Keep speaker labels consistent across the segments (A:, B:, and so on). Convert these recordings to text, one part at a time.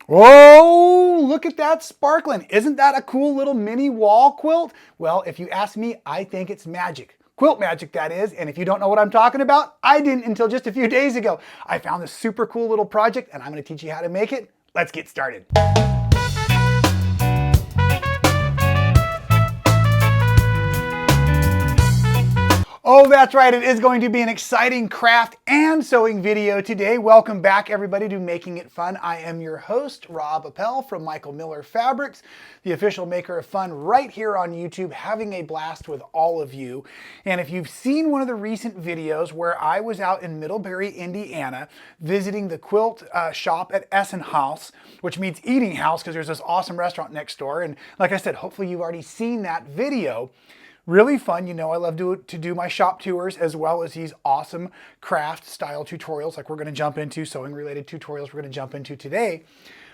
A: Oh, look at that sparkling. Isn't that a cool little mini wall quilt? Well, if you ask me, I think it's magic. Quilt magic, that is. And if you don't know what I'm talking about, I didn't until just a few days ago. I found this super cool little project and I'm going to teach you how to make it. Let's get started. Oh, that's right. It is going to be an exciting craft and sewing video today. Welcome back, everybody, to Making It Fun. I am your host, Rob Appell from Michael Miller Fabrics, the official maker of fun right here on YouTube, having a blast with all of you. And if you've seen one of the recent videos where I was out in Middlebury, Indiana, visiting the quilt shop at Essen House, which means eating house because there's this awesome restaurant next door. And like I said, hopefully you've already seen that video. Really fun. You know, I love to do my shop tours as well as these awesome craft style tutorials like we're going to jump into, sewing related tutorials we're going to jump into today.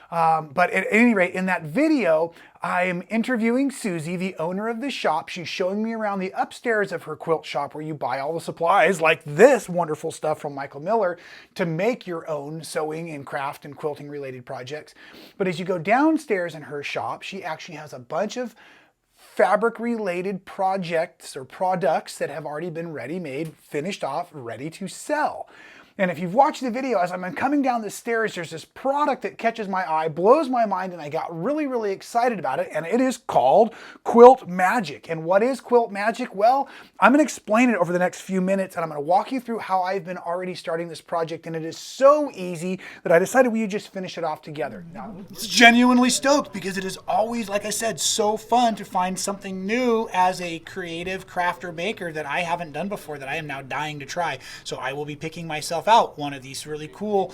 A: But at any rate, in that video, I'm interviewing Susie, the owner of the shop. She's showing me around the upstairs of her quilt shop where you buy all the supplies like this wonderful stuff from Michael Miller to make your own sewing and craft and quilting related projects. But as you go downstairs in her shop, she actually has a bunch of fabric related projects or products that have already been ready made, finished off, ready to sell. And if you've watched the video, as I'm coming down the stairs, there's this product that catches my eye, blows my mind, and I got really, really excited about it. And it is called Quilt Magic. And what is Quilt Magic? Well, I'm going to explain it over the next few minutes, and I'm going to walk you through how I've been already starting this project. And it is so easy that I decided we would just finish it off together. Now, it's genuinely stoked because it is always, like I said, so fun to find something new as a creative crafter maker that I haven't done before that I am now dying to try. So I will be picking myself out one of these really cool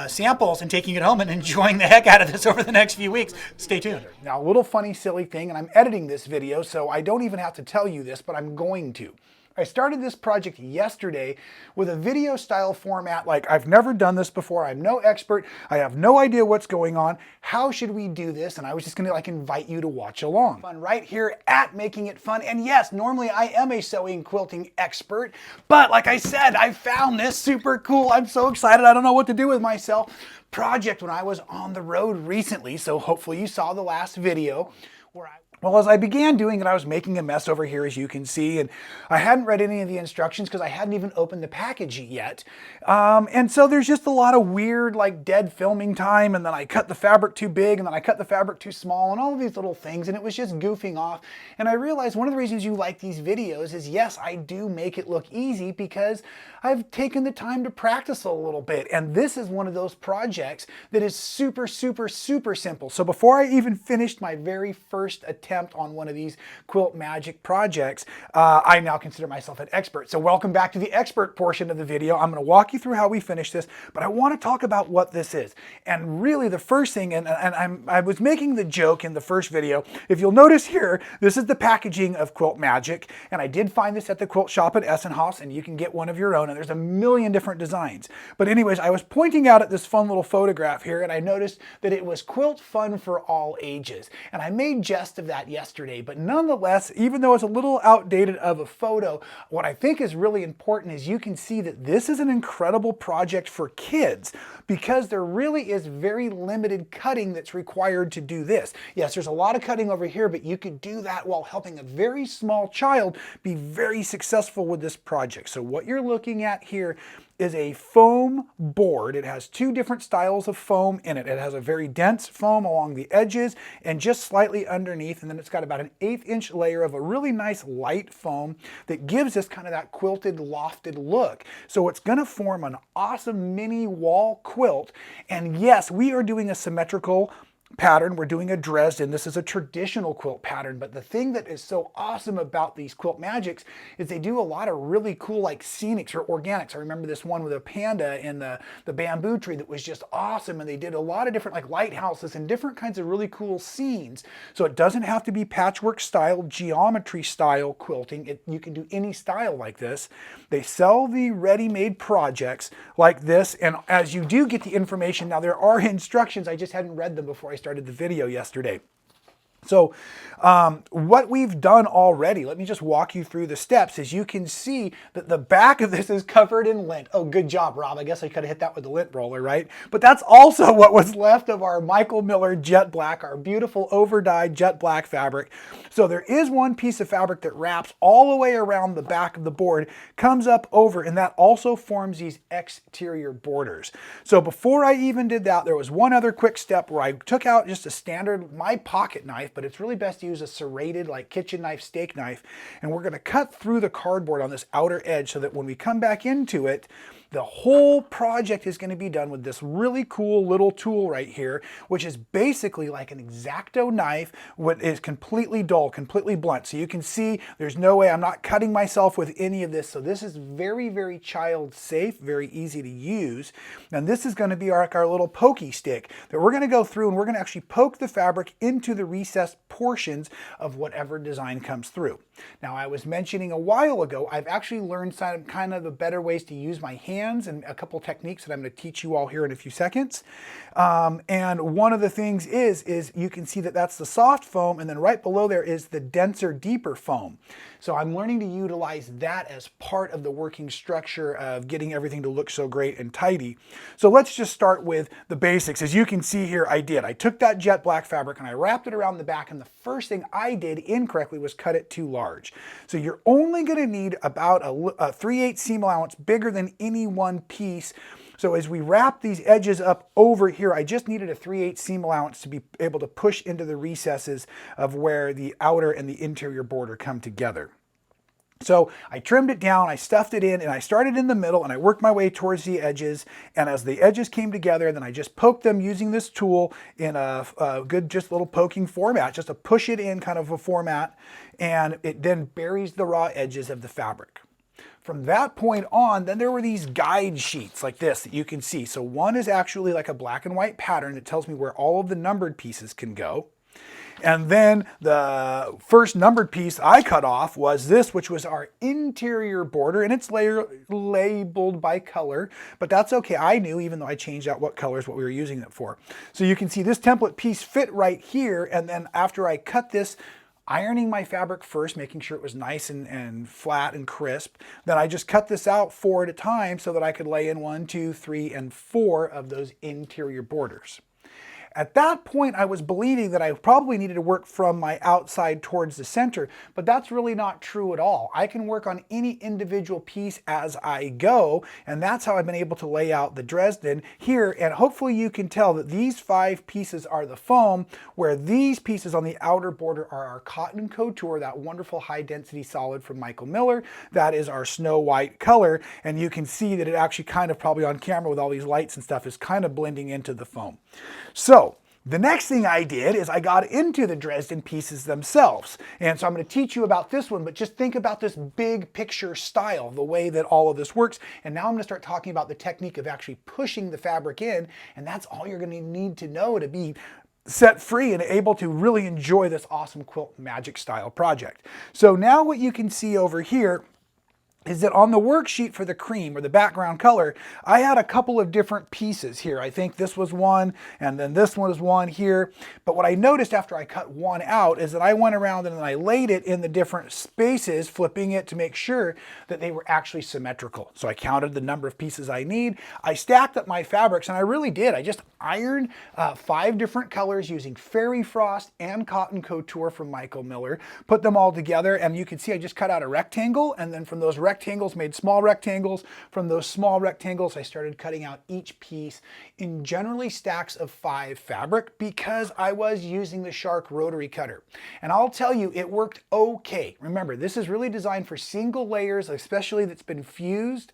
A: samples and taking it home and enjoying the heck out of this over the next few weeks. Stay tuned. Now, a little funny, silly thing, and I'm editing this video, so I don't even have to tell you this, but I'm going to. I started this project yesterday with a video style format like I've never done this before. I'm no expert. I have no idea what's going on. How should we do this? And I was just going to invite you to watch along. Fun right here at Making It Fun. And yes, normally I am a sewing quilting expert, but like I said, I found this super cool. I'm so excited. I don't know what to do with myself. Project when I was on the road recently. So hopefully you saw the last video where well, as I began doing it, I was making a mess over here, as you can see, and I hadn't read any of the instructions because I hadn't even opened the package yet. And so there's just a lot of weird, dead filming time, and then I cut the fabric too big, and then I cut the fabric too small, and all of these little things, and it was just goofing off. And I realized one of the reasons you like these videos is, yes, I do make it look easy because I've taken the time to practice a little bit, and this is one of those projects that is super, super, super simple. So before I even finished my very first attempt on one of these Quilt Magic projects, I now consider myself an expert. So welcome back to the expert portion of the video. I'm going to walk you through how we finish this, but I want to talk about what this is. And really the first thing, I was making the joke in the first video, if you'll notice here, this is the packaging of Quilt Magic, and I did find this at the quilt shop at Essen House, and you can get one of your own, and there's a million different designs. But anyways, I was pointing out at this fun little photograph here, and I noticed that it was quilt fun for all ages. And I made jest of that yesterday, but nonetheless, even though it's a little outdated of a photo, what I think is really important is you can see that this is an incredible project for kids because there really is very limited cutting that's required to do this. Yes, there's a lot of cutting over here, but you could do that while helping a very small child be very successful with this project. So what you're looking at here is a foam board. It has two different styles of foam in it. It has a very dense foam along the edges and just slightly underneath, and then it's got about an 1/8 inch layer of a really nice light foam that gives us kind of that quilted, lofted look. So it's going to form an awesome mini wall quilt, and yes, we are doing a symmetrical pattern. We're doing a Dresden. This is a traditional quilt pattern, but the thing that is so awesome about these Quilt Magics is they do a lot of really cool scenics or organics. I remember this one with a panda and the bamboo tree that was just awesome, and they did a lot of different lighthouses and different kinds of really cool scenes. So it doesn't have to be patchwork style, geometry style quilting. You can do any style like this. They sell the ready-made projects like this, and as you do get the information, now there are instructions, I just hadn't read them before I started the video yesterday. So what we've done already, let me just walk you through the steps, is you can see that the back of this is covered in lint. Oh, good job, Rob. I guess I could have hit that with the lint roller, right? But that's also what was left of our Michael Miller jet black, our beautiful overdyed jet black fabric. So there is one piece of fabric that wraps all the way around the back of the board, comes up over, and that also forms these exterior borders. So before I even did that, there was one other quick step where I took out just a standard, my pocket knife, but it's really best to use a serrated, like kitchen knife, steak knife, and we're going to cut through the cardboard on this outer edge so that when we come back into it, the whole project is going to be done with this really cool little tool right here, which is basically like an X-Acto knife, what is completely dull, completely blunt. So you can see there's no way I'm not cutting myself with any of this. So this is very, very child safe, very easy to use. And this is going to be our little pokey stick that we're going to go through, and we're going to actually poke the fabric into the recessed portions of whatever design comes through. Now, I was mentioning a while ago, I've actually learned some kind of the better ways to use my hands and a couple techniques that I'm going to teach you all here in a few seconds. And one of the things is you can see that that's the soft foam, and then right below there is the denser, deeper foam. So I'm learning to utilize that as part of the working structure of getting everything to look so great and tidy. So let's just start with the basics. As you can see here, I took that jet black fabric and I wrapped it around the back, and the first thing I did incorrectly was cut it too large. So you're only going to need about a 3/8 seam allowance bigger than any one piece. So as we wrap these edges up over here, I just needed a 3/8 seam allowance to be able to push into the recesses of where the outer and the interior border come together. So I trimmed it down, I stuffed it in, and I started in the middle, and I worked my way towards the edges. And as the edges came together, then I just poked them using this tool in a good, just little poking format, just a push it in kind of a format, and it then buries the raw edges of the fabric. From that point on, then there were these guide sheets like this that you can see. So one is actually like a black and white pattern that tells me where all of the numbered pieces can go. And then the first numbered piece I cut off was this, which was our interior border, and it's labeled by color, but that's okay. I knew, even though I changed out what colors, what we were using it for. So you can see this template piece fit right here, and then after I cut this, ironing my fabric first, making sure it was nice and flat and crisp. Then I just cut this out 4 at a time so that I could lay in 1, 2, 3, and 4 of those interior borders. At that point, I was believing that I probably needed to work from my outside towards the center, but that's really not true at all. I can work on any individual piece as I go, and that's how I've been able to lay out the Dresden here. And hopefully you can tell that these 5 pieces are the foam, where these pieces on the outer border are our cotton couture, that wonderful high density solid from Michael Miller. That is our snow white color, and you can see that it actually kind of, probably on camera with all these lights and stuff, is kind of blending into the foam. So the next thing I did is I got into the Dresden pieces themselves. And so I'm going to teach you about this one, but just think about this big picture style, the way that all of this works. And now I'm going to start talking about the technique of actually pushing the fabric in. And that's all you're going to need to know to be set free and able to really enjoy this awesome Quilt Magic style project. So now what you can see over here is that on the worksheet for the cream, or the background color, I had a couple of different pieces here. I think this was one, and then this one is one here. But what I noticed after I cut one out is that I went around and I laid it in the different spaces, flipping it to make sure that they were actually symmetrical. So I counted the number of pieces I need. I stacked up my fabrics, and I really did. I just ironed 5 different colors using Fairy Frost and Cotton Couture from Michael Miller, put them all together, and you can see I just cut out a rectangle, and then from those rectangles made small rectangles. From those small rectangles, I started cutting out each piece in generally stacks of 5 fabric, because I was using the Shark rotary cutter. And I'll tell you, it worked okay. Remember, this is really designed for single layers, especially that's been fused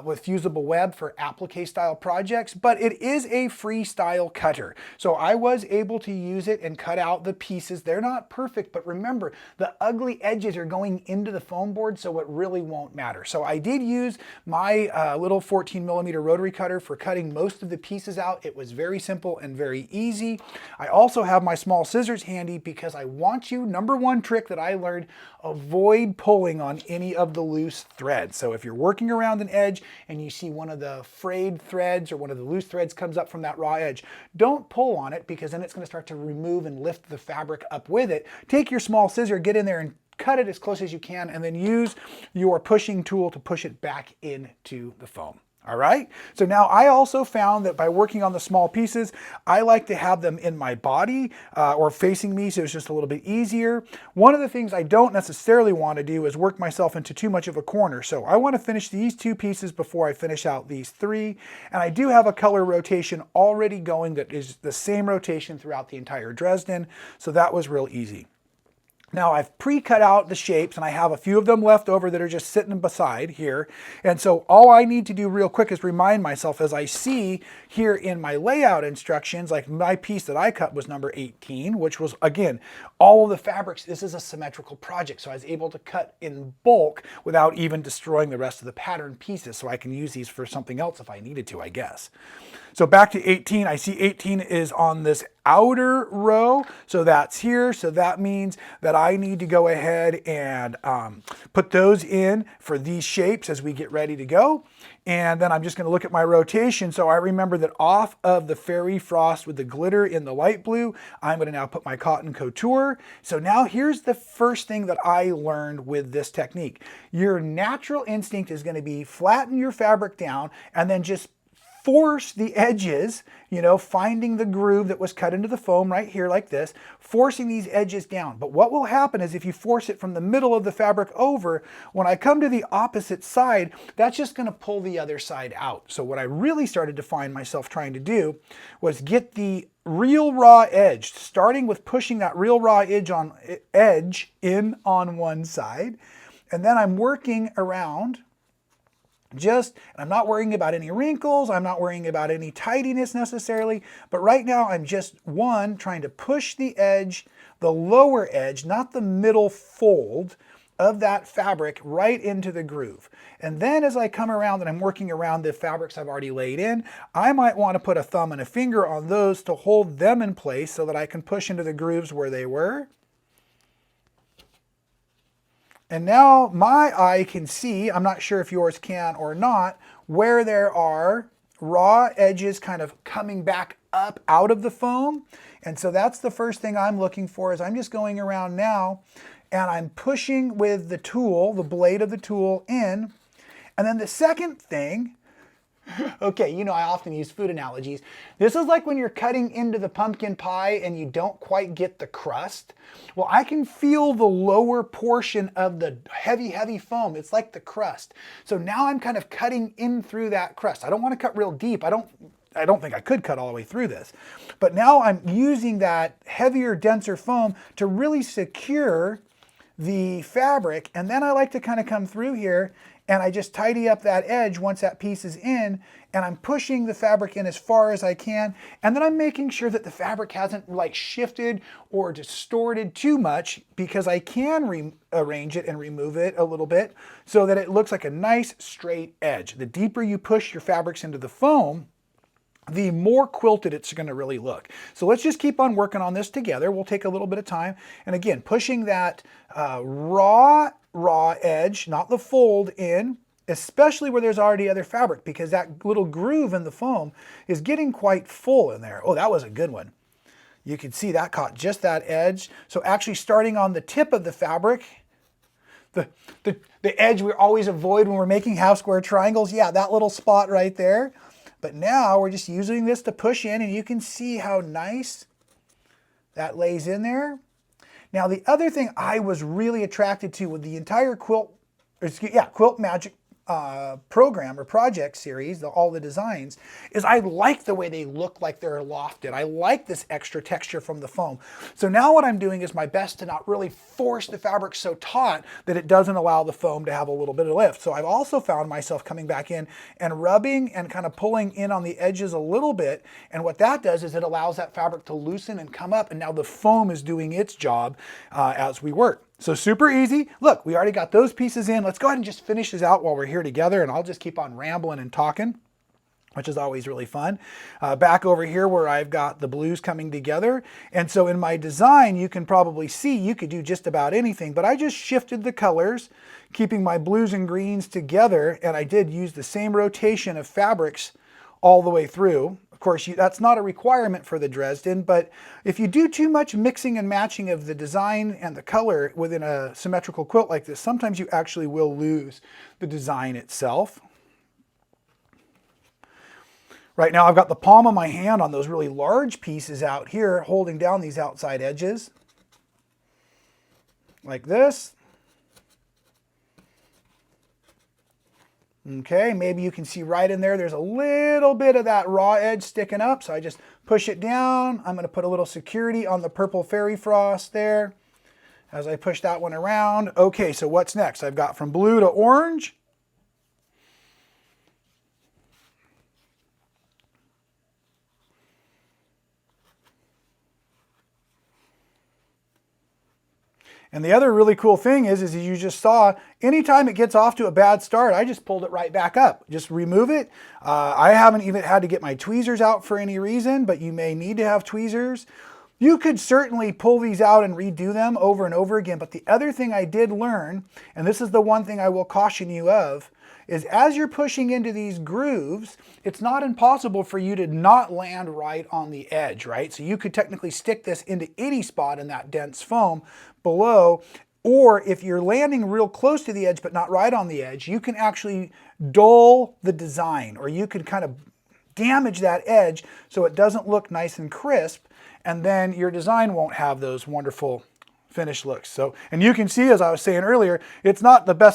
A: with fusible web for applique style projects, but it is a freestyle cutter. So I was able to use it and cut out the pieces. They're not perfect, but remember, the ugly edges are going into the foam board, so it really won't matter. So I did use my little 14mm rotary cutter for cutting most of the pieces out. It was very simple and very easy. I also have my small scissors handy because I want you, number one trick that I learned, avoid pulling on any of the loose threads. So if you're working around an edge and you see one of the frayed threads or one of the loose threads comes up from that raw edge, don't pull on it, because then it's going to start to remove and lift the fabric up with it. Take your small scissor, get in there and cut it as close as you can, and then use your pushing tool to push it back into the foam. All right, so now I also found that by working on the small pieces, I like to have them in my body or facing me, so it's just a little bit easier. One of the things I don't necessarily want to do is work myself into too much of a corner. So I want to finish these 2 pieces before I finish out these 3. And I do have a color rotation already going that is the same rotation throughout the entire Dresden. So that was real easy. Now I've pre-cut out the shapes, and I have a few of them left over that are just sitting beside here. And so all I need to do real quick is remind myself, as I see here in my layout instructions, like my piece that I cut was number 18, which was, again, all of the fabrics. This is a symmetrical project, so I was able to cut in bulk without even destroying the rest of the pattern pieces, so I can use these for something else if I needed to, I guess. So back to 18, I see 18 is on this outer row, so that's here. So that means that I need to go ahead and put those in for these shapes as we get ready to go. And then I'm just going to look at my rotation. So I remember that off of the Fairy Frost with the glitter in the light blue, I'm going to now put my Cotton Couture. So now here's the first thing that I learned with this technique. Your natural instinct is going to be flatten your fabric down and then just force the edges, you know, finding the groove that was cut into the foam right here like this, forcing these edges down. But what will happen is if you force it from the middle of the fabric over, when I come to the opposite side, that's just going to pull the other side out. So what I really started to find myself trying to do was get the real raw edge, starting with pushing that real raw edge in on one side, and then I'm working around. And I'm not worrying about any wrinkles, I'm not worrying about any tidiness necessarily, but right now I'm just, trying to push the edge, the lower edge, not the middle fold of that fabric, right into the groove. And then as I come around and I'm working around the fabrics I've already laid in, I might want to put a thumb and a finger on those to hold them in place so that I can push into the grooves where they were. And now my eye can see, I'm not sure if yours can or not, where there are raw edges kind of coming back up out of the foam. And so that's the first thing I'm looking for, is I'm just going around now and I'm pushing with the tool, the blade of the tool in. And then the second thing, okay, you know I often use food analogies. This is like when you're cutting into the pumpkin pie and you don't quite get the crust. Well, I can feel the lower portion of the heavy foam. It's like the crust. So now I'm kind of cutting in through that crust. I don't want to cut real deep. I don't think I could cut all the way through this. But now I'm using that heavier, denser foam to really secure the fabric. And then I like to kind of come through here and I just tidy up that edge once that piece is in, and I'm pushing the fabric in as far as I can, and then I'm making sure that the fabric hasn't like shifted or distorted too much, because I can rearrange it and remove it a little bit so that it looks like a nice straight edge. The deeper you push your fabrics into the foam, the more quilted it's going to really look. So let's just keep on working on this together. We'll take a little bit of time. And again, pushing that raw edge, not the fold, in, especially where there's already other fabric, because that little groove in the foam is getting quite full in there. Oh, that was a good one. You can see that caught just that edge. So actually starting on the tip of the fabric, the edge we always avoid when we're making half square triangles, yeah, that little spot right there. But now we're just using this to push in, and you can see how nice that lays in there. Now the other thing I was really attracted to with the entire Quilt Magic program or project series, all the designs, is I like the way they look like they're lofted. I like this extra texture from the foam. So now what I'm doing is my best to not really force the fabric so taut that it doesn't allow the foam to have a little bit of lift. So I've also found myself coming back in and rubbing and kind of pulling in on the edges a little bit. And what that does is it allows that fabric to loosen and come up, and now the foam is doing its job as we work. So super easy. Look, we already got those pieces in. Let's go ahead and just finish this out while we're here together, and I'll just keep on rambling and talking, which is always really fun. Back over here where I've got the blues coming together. And so in my design, you can probably see you could do just about anything, but I just shifted the colors, keeping my blues and greens together, and I did use the same rotation of fabrics all the way through. Of course, that's not a requirement for the Dresden, but if you do too much mixing and matching of the design and the color within a symmetrical quilt like this, sometimes you actually will lose the design itself. Right now I've got the palm of my hand on those really large pieces out here, holding down these outside edges like this. Okay, maybe you can see right in there, there's a little bit of that raw edge sticking up, so I just push it down. I'm going to put a little security on the purple fairy frost there as I push that one around. Okay, so what's next? I've got from blue to orange. And the other really cool thing is you just saw, anytime it gets off to a bad start, I just pulled it right back up. Just remove it. I haven't even had to get my tweezers out for any reason, but you may need to have tweezers. You could certainly pull these out and redo them over and over again, but the other thing I did learn, and this is the one thing I will caution you of, is as you're pushing into these grooves, it's not impossible for you to not land right on the edge, right? So you could technically stick this into any spot in that dense foam below, or if you're landing real close to the edge but not right on the edge, you can actually dull the design, or you could kind of damage that edge so it doesn't look nice and crisp, and then your design won't have those wonderful finished looks. So, and you can see, as I was saying earlier, it's not the best